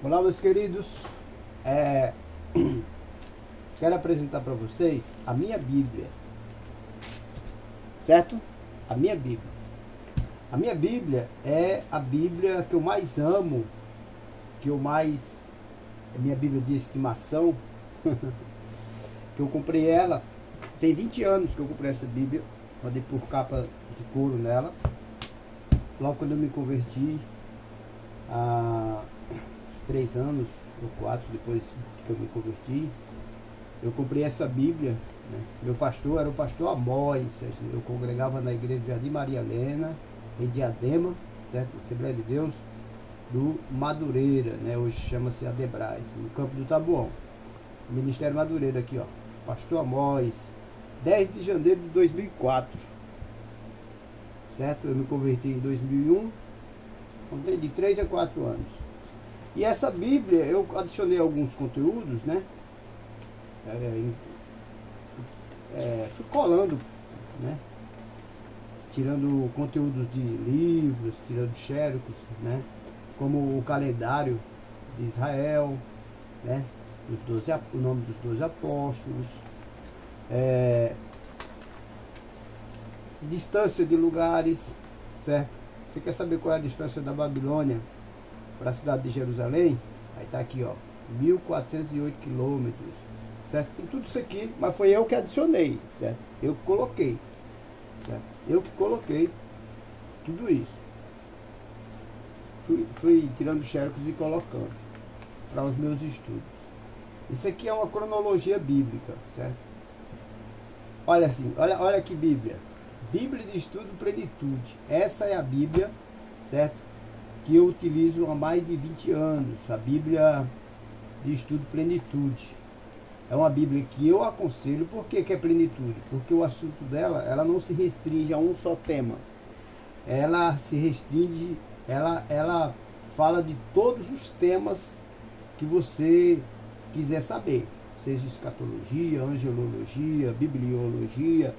Olá, meus queridos. É, Quero apresentar para vocês a minha Bíblia, certo? A minha Bíblia. A minha Bíblia é a Bíblia que eu mais amo, é minha Bíblia de estimação, que eu comprei ela. Tem 20 anos que eu comprei essa Bíblia, mandei por capa de couro nela. Logo quando eu me converti, há uns 3 anos ou 4 depois que eu me converti, eu comprei essa Bíblia, né? Meu pastor era o pastor Amós. Eu congregava na igreja de Jardim Maria Helena, em Diadema, certo? Na Assembleia de Deus do Madureira, né? Hoje chama-se Adebrais, no campo do Taboão. Ministério Madureira aqui, ó. Pastor Amós, 10 de janeiro de 2004, certo? Eu me converti em 2001, então de 3 a 4 anos. E essa Bíblia, eu adicionei alguns conteúdos, né? Fui colando, né? Tirando conteúdos de livros, tirando xerocos, né? Como o calendário de Israel, né? O nome dos 12 apóstolos, distância de lugares, certo? Você quer saber qual é a distância da Babilônia para a cidade de Jerusalém? Aí tá aqui, ó, 1408 quilômetros, certo? Tem tudo isso aqui, mas foi eu que adicionei, certo? Eu que coloquei, certo? Eu que coloquei tudo isso. Fui tirando xerocos e colocando para os meus estudos. Isso aqui é uma cronologia bíblica, certo? Olha assim, olha que Bíblia. Bíblia de Estudo Plenitude. Essa é a Bíblia, certo? Que eu utilizo há mais de 20 anos. A Bíblia de Estudo Plenitude. É uma Bíblia que eu aconselho. Por que é plenitude? Porque o assunto dela, ela não se restringe a um só tema. Ela se restringe, ela fala de todos os temas que você quiser saber. Seja escatologia, angelologia, bibliologia,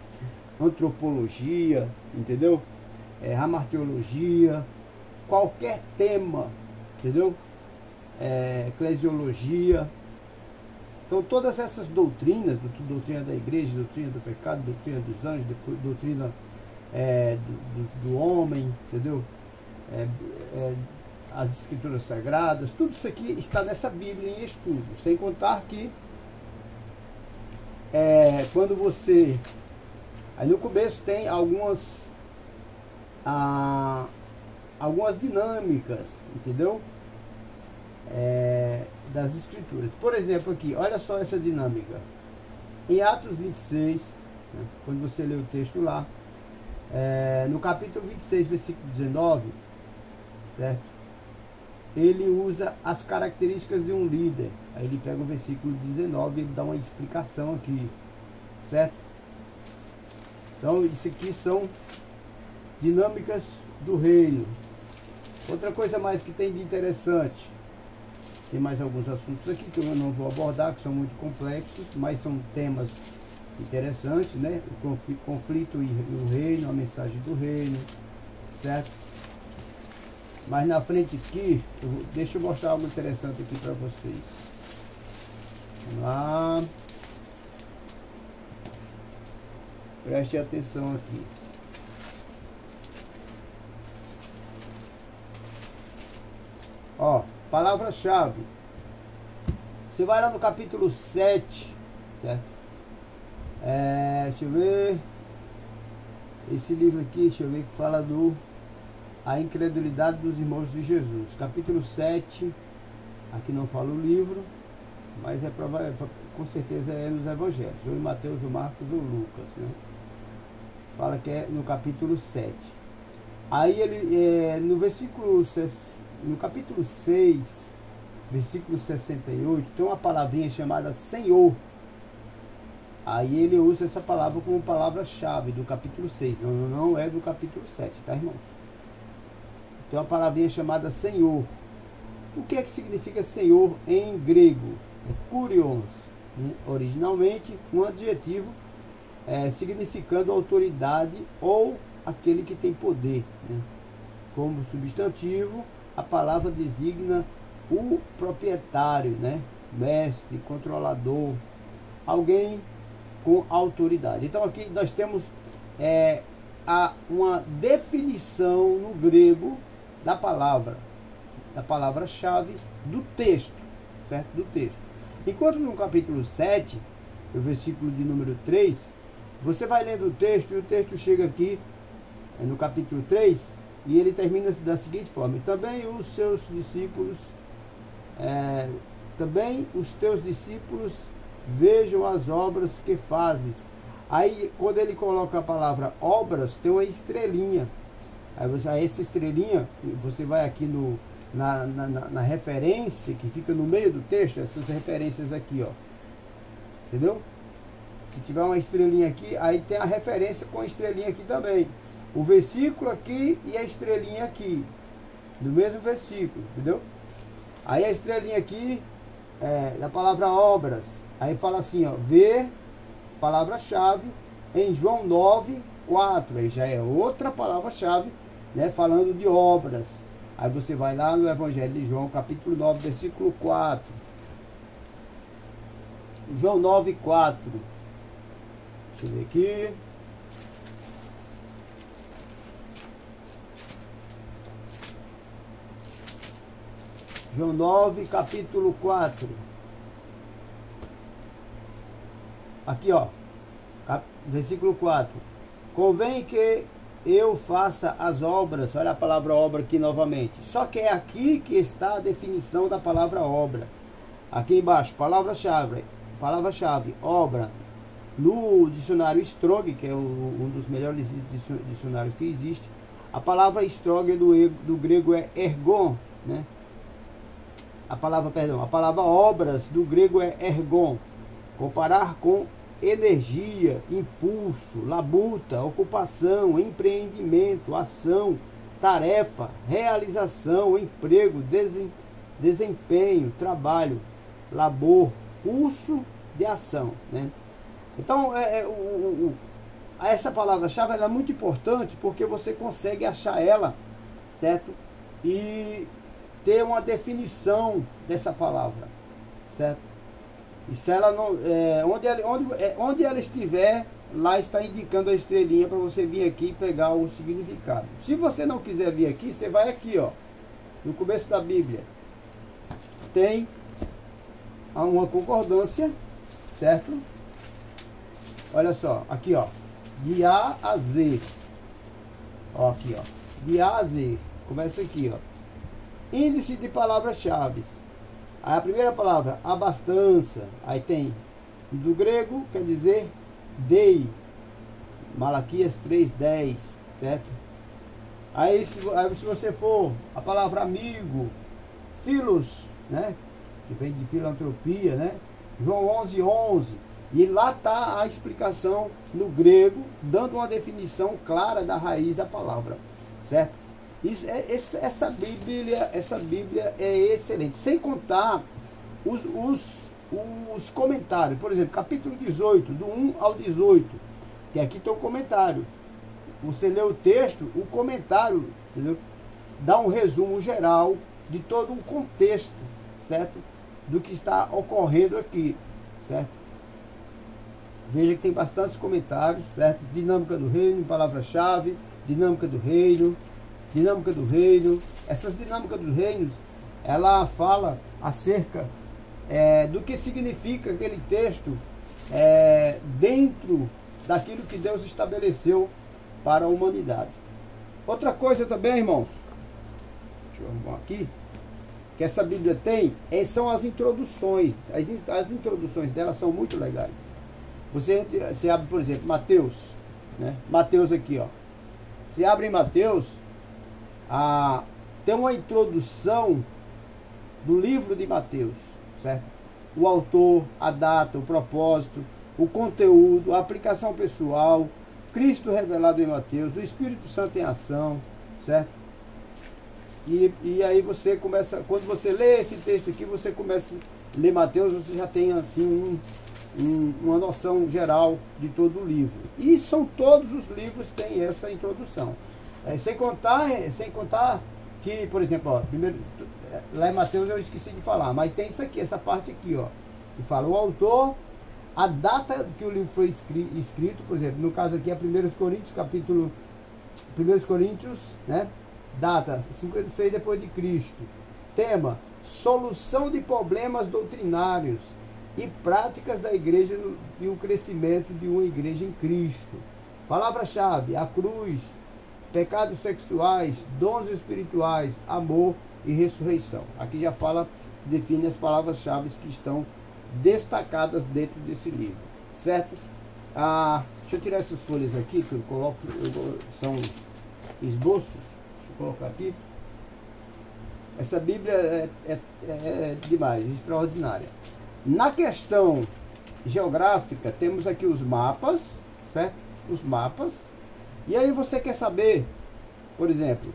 antropologia, entendeu? Hamartiologia, qualquer tema, entendeu? Eclesiologia. Então todas essas doutrinas, doutrina da igreja, doutrina do pecado, doutrina dos anjos, doutrina do homem, entendeu? As escrituras sagradas, tudo isso aqui está nessa Bíblia em estudo. Sem contar que quando você... Aí no começo tem algumas dinâmicas, entendeu? Das escrituras. Por exemplo aqui, olha só essa dinâmica. Em Atos 26, né, quando você lê o texto lá, no capítulo 26, versículo 19, certo? Ele usa as características de um líder. Aí ele pega o versículo 19 e ele dá uma explicação aqui, certo? Então isso aqui são dinâmicas do reino. Outra coisa mais que tem de interessante, tem mais alguns assuntos aqui que eu não vou abordar, que são muito complexos, mas são temas interessantes, né? O conflito e o reino, a mensagem do reino, certo? Mas na frente aqui, deixa eu mostrar algo interessante aqui para vocês. Vamos lá. Preste atenção aqui. Ó, palavra-chave. Você vai lá no capítulo 7, certo? Deixa eu ver. Esse livro aqui, deixa eu ver, que fala a incredulidade dos irmãos de Jesus. Capítulo 7. Aqui não fala o livro, mas com certeza é nos evangelhos. Ou em Mateus, ou Marcos, ou Lucas, né? Fala que é no capítulo 7. Aí ele, no capítulo 6, versículo 68, tem uma palavrinha chamada Senhor. Aí ele usa essa palavra como palavra-chave do capítulo 6. Não é do capítulo 7, tá, irmãos? Tem uma palavrinha chamada Senhor. O que é que significa Senhor em grego? É kurios, né? Originalmente um adjetivo significando autoridade ou aquele que tem poder, né? Como substantivo, a palavra designa o proprietário, né? Mestre, controlador, alguém com autoridade. Então aqui nós temos uma definição no grego da palavra-chave do texto, certo? Do texto. Enquanto no capítulo 7, o versículo de número 3, você vai lendo o texto e o texto chega aqui no capítulo 3 e ele termina da seguinte forma: também os seus discípulos, também os teus discípulos vejam as obras que fazes. Aí quando ele coloca a palavra obras, tem uma estrelinha. Aí essa estrelinha, você vai aqui na referência que fica no meio do texto, essas referências aqui, ó. Entendeu? Se tiver uma estrelinha aqui, aí tem a referência com a estrelinha aqui também. O versículo aqui e a estrelinha aqui, do mesmo versículo, entendeu? Aí a estrelinha aqui da palavra obras. Aí fala assim, ó, ver, palavra-chave, em João 9:4. Aí já é outra palavra-chave, né, falando de obras. Aí você vai lá no Evangelho de João, capítulo 9, versículo 4. João 9:4. Deixa eu ver aqui. João 9, capítulo 4. Aqui, ó. Versículo 4. Convém que eu faça as obras. Olha a palavra obra aqui novamente. Só que é aqui que está a definição da palavra obra. Aqui embaixo, palavra-chave, obra. No dicionário Strong, que é um dos melhores dicionários que existe, a palavra Strong do grego é ergon, né? A palavra obras do grego é ergon. Comparar com energia, impulso, labuta, ocupação, empreendimento, ação, tarefa, realização, emprego, desempenho, trabalho, labor, curso de ação, né? Então, essa palavra-chave é muito importante porque você consegue achar ela, certo? E ter uma definição dessa palavra, certo? E se ela não, onde ela estiver, lá está indicando a estrelinha para você vir aqui e pegar o significado. Se você não quiser vir aqui, você vai aqui, ó, no começo da Bíblia, tem uma concordância, certo? Olha só, aqui, ó, de A a Z, ó, aqui, ó, de A a Z, começa aqui, ó, índice de palavras-chave. Aí a primeira palavra, abastança, aí tem do grego, quer dizer dei, Malaquias 3:10, certo? Aí se você for a palavra amigo, filos, né, que vem de filantropia, né, João 11:11, e lá está a explicação no grego, dando uma definição clara da raiz da palavra, certo? Essa Bíblia é excelente, sem contar os comentários. Por exemplo, capítulo 18, do 1 ao 18, que aqui tem um comentário. Você lê o texto, o comentário, entendeu? Dá um resumo geral de todo um contexto, certo? Do que está ocorrendo aqui, certo? Veja que tem bastantes comentários, certo? Dinâmica do reino, palavra-chave, dinâmica do reino. Essas dinâmicas dos reinos, ela fala acerca do que significa aquele texto dentro daquilo que Deus estabeleceu para a humanidade. Outra coisa também, irmãos, deixa eu arrumar aqui, que essa Bíblia tem, são as introduções. As introduções dela são muito legais. Você abre, por exemplo, Mateus, né? Mateus aqui, ó. Você abre em Mateus, tem uma introdução do livro de Mateus, certo? O autor, a data, o propósito, o conteúdo, a aplicação pessoal, Cristo revelado em Mateus, o Espírito Santo em ação, certo? E aí você começa, quando você lê esse texto aqui, você começa a ler Mateus, você já tem assim uma noção geral de todo o livro. E são todos os livros que têm essa introdução. Sem contar que, por exemplo, ó, primeiro, lá em Mateus eu esqueci de falar, mas tem isso aqui, essa parte aqui, ó, que fala o autor, a data que o livro foi escrito, por exemplo, no caso aqui é 1 Coríntios, capítulo 1 Coríntios, né? Data 56 depois de Cristo. Tema: solução de problemas doutrinários e práticas da igreja e o crescimento de uma igreja em Cristo. Palavra-chave: a cruz, pecados sexuais, dons espirituais, amor e ressurreição. Aqui já fala, define as palavras-chave que estão destacadas dentro desse livro, certo? Deixa eu tirar essas folhas aqui que eu coloco, são esboços. Deixa eu colocar aqui. Essa Bíblia é demais, extraordinária. Na questão geográfica, temos aqui os mapas, certo? Os mapas. E aí você quer saber, por exemplo,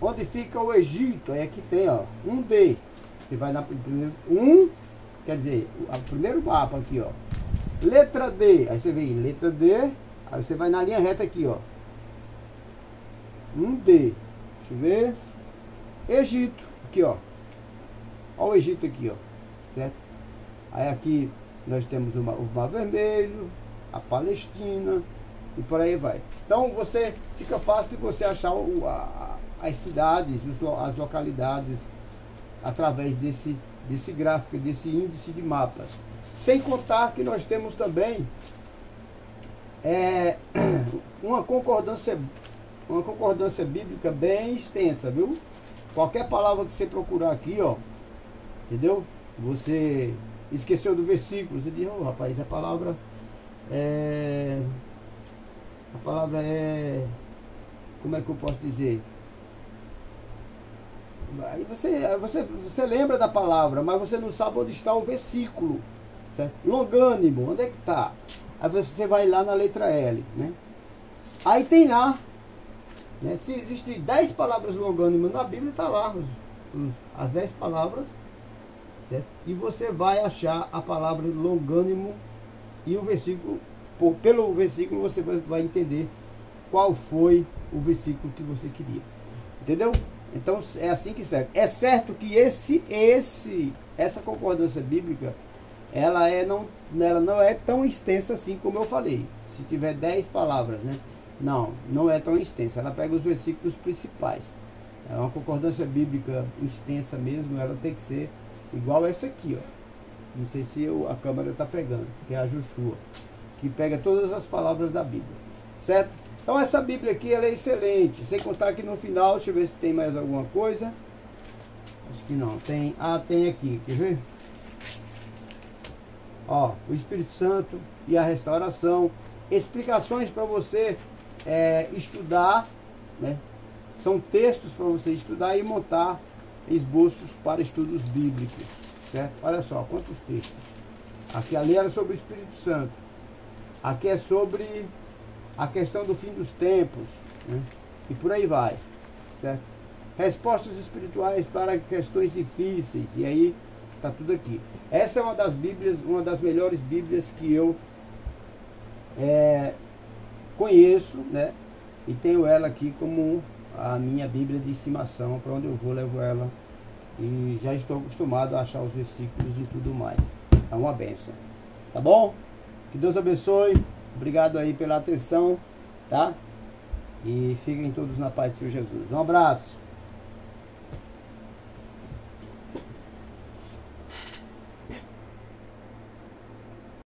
onde fica o Egito? Aí aqui tem, ó, 1D. Você vai na primeiro 1, quer dizer, o primeiro mapa aqui, ó. Letra D, aí você vem letra D, aí você vai na linha reta aqui, ó. 1D. Deixa eu ver. Egito, aqui, ó. Olha o Egito aqui, ó. Certo? Aí aqui nós temos o Mar Vermelho, a Palestina e por aí vai. Então você fica fácil de você achar as cidades, as localidades através desse gráfico, desse índice de mapas. Sem contar que nós temos também uma concordância bíblica bem extensa, viu? Qualquer palavra que você procurar aqui, ó, entendeu? Você esqueceu do versículo, você diz, oh, rapaz, a palavra é, como é que eu posso dizer? Aí você lembra da palavra, mas você não sabe onde está o versículo, certo? Longânimo, onde é que está? Aí você vai lá na letra L, né? Aí tem lá, né? Se existem 10 palavras longânimas na Bíblia, está lá as 10 palavras, certo? E você vai achar a palavra longânimo e o versículo, pelo versículo você vai entender qual foi o versículo que você queria, entendeu? Então é assim que serve. É certo que essa concordância bíblica, ela não é tão extensa assim como eu falei. Se tiver 10 palavras, né? Não é tão extensa. Ela pega os versículos principais. É uma concordância bíblica extensa mesmo, ela tem que ser igual essa aqui, ó. Não sei se a câmera está pegando, que é a Joshua, que pega todas as palavras da Bíblia, certo? Então essa Bíblia aqui, ela é excelente. Sem contar que no final, deixa eu ver se tem mais alguma coisa. Acho que não. Tem aqui, quer ver? Ó, o Espírito Santo e a restauração. Explicações para você estudar, né? São textos para você estudar e montar esboços para estudos bíblicos, certo? Olha só, quantos textos. Aqui ali era sobre o Espírito Santo. Aqui é sobre a questão do fim dos tempos, né? E por aí vai, certo? Respostas espirituais para questões difíceis, e aí está tudo aqui. Essa é uma das Bíblias, uma das melhores Bíblias que eu conheço, né? E tenho ela aqui como a minha Bíblia de estimação. Para onde eu vou, levo ela, e já estou acostumado a achar os versículos e tudo mais. É uma bênção, tá bom? Que Deus abençoe. Obrigado aí pela atenção, tá? E fiquem todos na paz do Senhor Jesus. Um abraço.